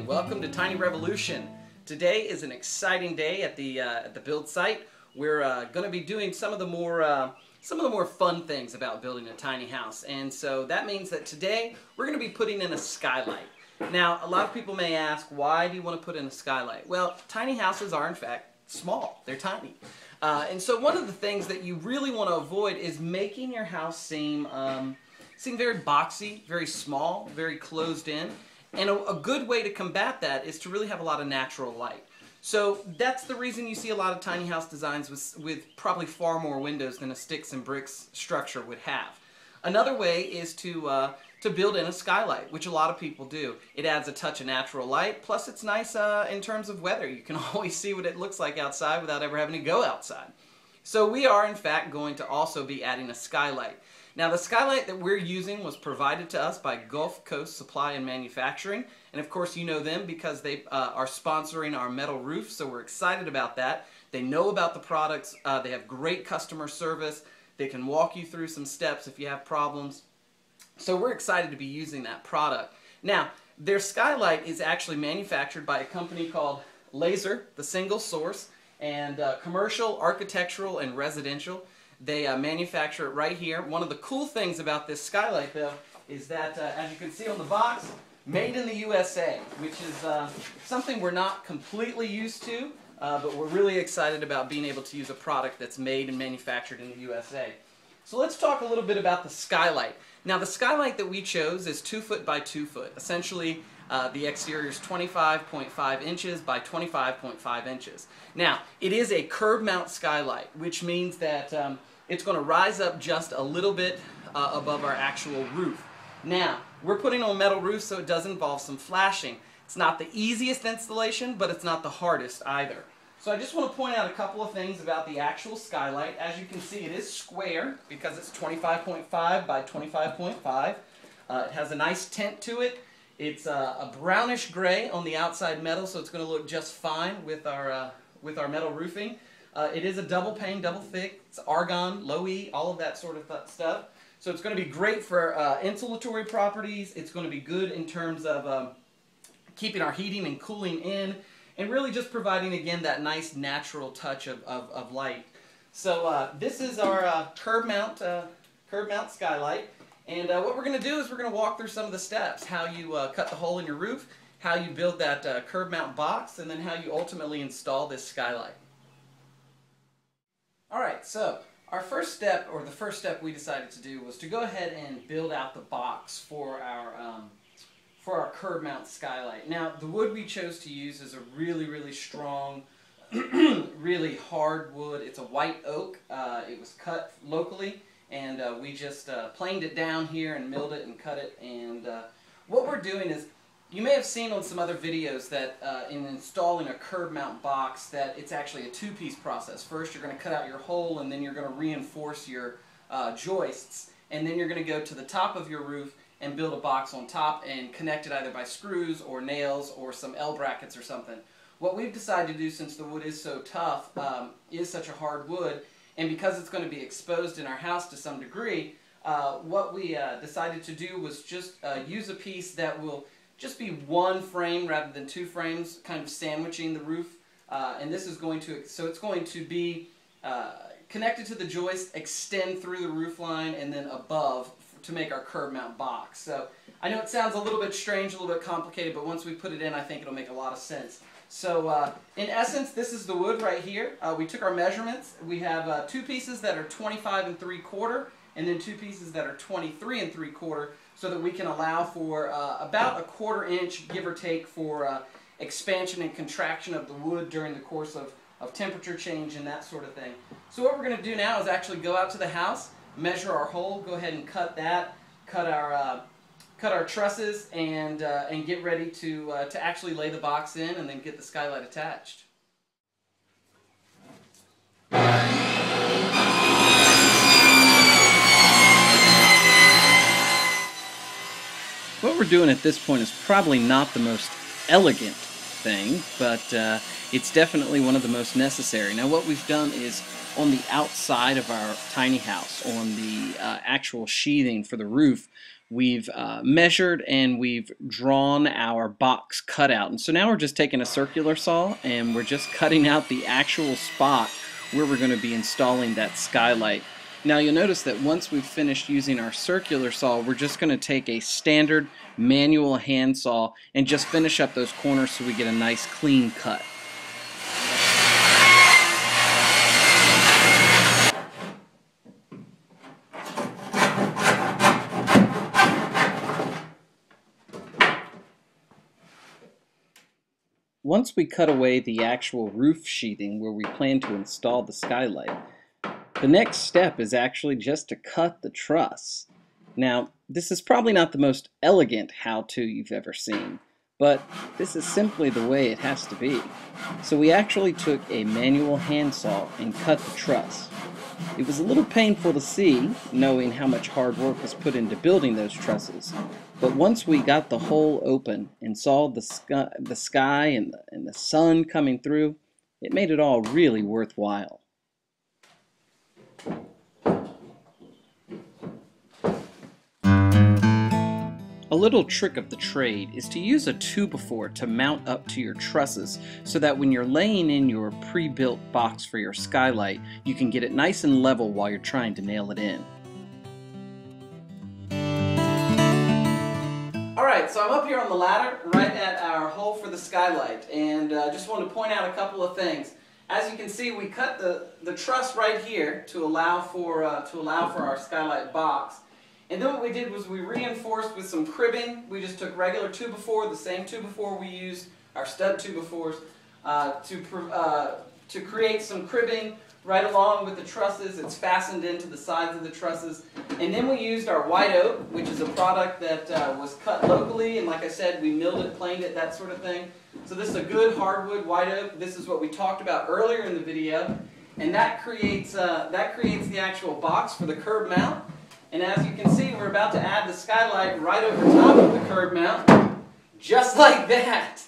morning. Welcome to Tiny Revolution. Today is an exciting day at the build site. We're going to be doing some of the more fun things about building a tiny house, and so that means that today we're going to be putting in a skylight. Now, a lot of people may ask, why do you want to put in a skylight? Well, tiny houses are in fact small. They're tiny. And so one of the things that you really want to avoid is making your house seem very boxy, very small, very closed in. And a good way to combat that is to really have a lot of natural light. So that's the reason you see a lot of tiny house designs with probably far more windows than a sticks and bricks structure would have. Another way is to build in a skylight, which a lot of people do. It adds a touch of natural light, plus it's nice in terms of weather. You can always see what it looks like outside without ever having to go outside. So we are in fact going to also be adding a skylight. Now, the skylight that we're using was provided to us by Gulf Coast Supply and Manufacturing, and of course you know them because they are sponsoring our metal roof, so we're excited about that. They know about the products, they have great customer service, they can walk you through some steps if you have problems, so we're excited to be using that product. Now, their skylight is actually manufactured by a company called Laser, the Single Source, and commercial, architectural, and residential. They manufacture it right here. One of the cool things about this skylight, though, is that, as you can see on the box, made in the USA, which is something we're not completely used to, but we're really excited about being able to use a product that's made and manufactured in the USA. So let's talk a little bit about the skylight. Now, the skylight that we chose is 2 foot by 2 foot. Essentially, the exterior is 25.5 inches by 25.5 inches. Now, it is a curb mount skylight, which means that it's going to rise up just a little bit above our actual roof. Now, we're putting on metal roof, so it does involve some flashing. It's not the easiest installation, but it's not the hardest either. So I just want to point out a couple of things about the actual skylight. As you can see, it is square because it's 25.5 by 25.5. It has a nice tint to it. It's a brownish gray on the outside metal, so it's going to look just fine with our metal roofing. It is a double pane, double thick. It's argon, low E, all of that sort of stuff. So it's going to be great for insulatory properties. It's going to be good in terms of keeping our heating and cooling in, and really just providing, again, that nice natural touch of light. So this is our curb mount skylight. And what we're going to do is we're going to walk through some of the steps, how you cut the hole in your roof, how you build that curb mount box, and then how you ultimately install this skylight. Alright, so our first step, or the first step we decided to do, was to go ahead and build out the box for our curb mount skylight. Now, the wood we chose to use is a really, really strong, really hard wood. It's a white oak. It was cut locally, and we just planed it down here and milled it and cut it. And what we're doing is, you may have seen on some other videos that in installing a curb mount box that it's actually a two-piece process. First you're going to cut out your hole, and then you're going to reinforce your joists, and then you're going to go to the top of your roof and build a box on top and connect it either by screws or nails or some L brackets or something. What we've decided to do, since the wood is so tough, is such a hard wood, and because it's going to be exposed in our house to some degree, what we decided to do was just use a piece that will just be one frame rather than two frames, kind of sandwiching the roof. And this is going to, so it's going to be connected to the joist, extend through the roof line, and then above to make our curb mount box. So I know it sounds a little bit strange, a little bit complicated, but once we put it in, I think it'll make a lot of sense. So in essence, this is the wood right here. We took our measurements. We have 2 pieces that are 25 3/4, and then 2 pieces that are 23 3/4, so that we can allow for about a 1/4 inch, give or take, for expansion and contraction of the wood during the course of temperature change and that sort of thing. So what we're going to do now is actually go out to the house, measure our hole, go ahead and cut that, cut our trusses, and get ready to actually lay the box in and then get the skylight attached. What we're doing at this point is probably not the most elegant thing, but it's definitely one of the most necessary. Now, what we've done is on the outside of our tiny house, on the actual sheathing for the roof, we've measured and we've drawn our box cutout. And so now we're just taking a circular saw and we're just cutting out the actual spot where we're going to be installing that skylight. Now you'll notice that once we've finished using our circular saw, we're just going to take a standard manual hand saw and just finish up those corners so we get a nice clean cut. Once we cut away the actual roof sheathing where we plan to install the skylight, the next step is actually just to cut the truss. Now, this is probably not the most elegant how-to you've ever seen, but this is simply the way it has to be. So we actually took a manual handsaw and cut the truss. It was a little painful to see, knowing how much hard work was put into building those trusses, but once we got the hole open and saw the sky and the sun coming through, it made it all really worthwhile. A little trick of the trade is to use a 2x4 to mount up to your trusses so that when you're laying in your pre-built box for your skylight, you can get it nice and level while you're trying to nail it in. Alright, so I'm up here on the ladder right at our hole for the skylight, and I just want to point out a couple of things. As you can see, we cut the truss right here to allow for our skylight box. And then what we did was we reinforced with some cribbing. We just took regular 2x4, the same 2x4 we used, our stud 2x4s, to create some cribbing right along with the trusses. It's fastened into the sides of the trusses. And then we used our white oak, which is a product that was cut locally, and like I said, we milled it, planed it, that sort of thing. So this is a good hardwood white oak. This is what we talked about earlier in the video. And that creates the actual box for the curb mount. And as you can see, we're about to add the skylight right over top of the curb mount, just like that.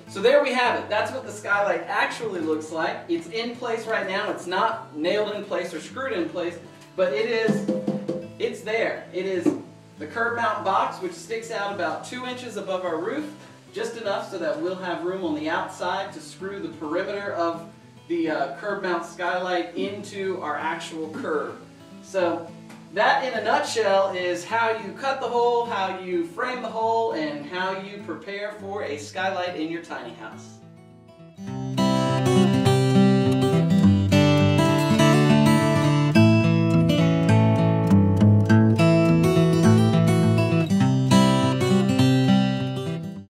So there we have it. That's what the skylight actually looks like. It's in place right now. It's not nailed in place or screwed in place, but it's there. It is the curb mount box, which sticks out about 2 inches above our roof. Just enough so that we'll have room on the outside to screw the perimeter of the curb mount skylight into our actual curb. So that in a nutshell is how you cut the hole, how you frame the hole, and how you prepare for a skylight in your tiny house.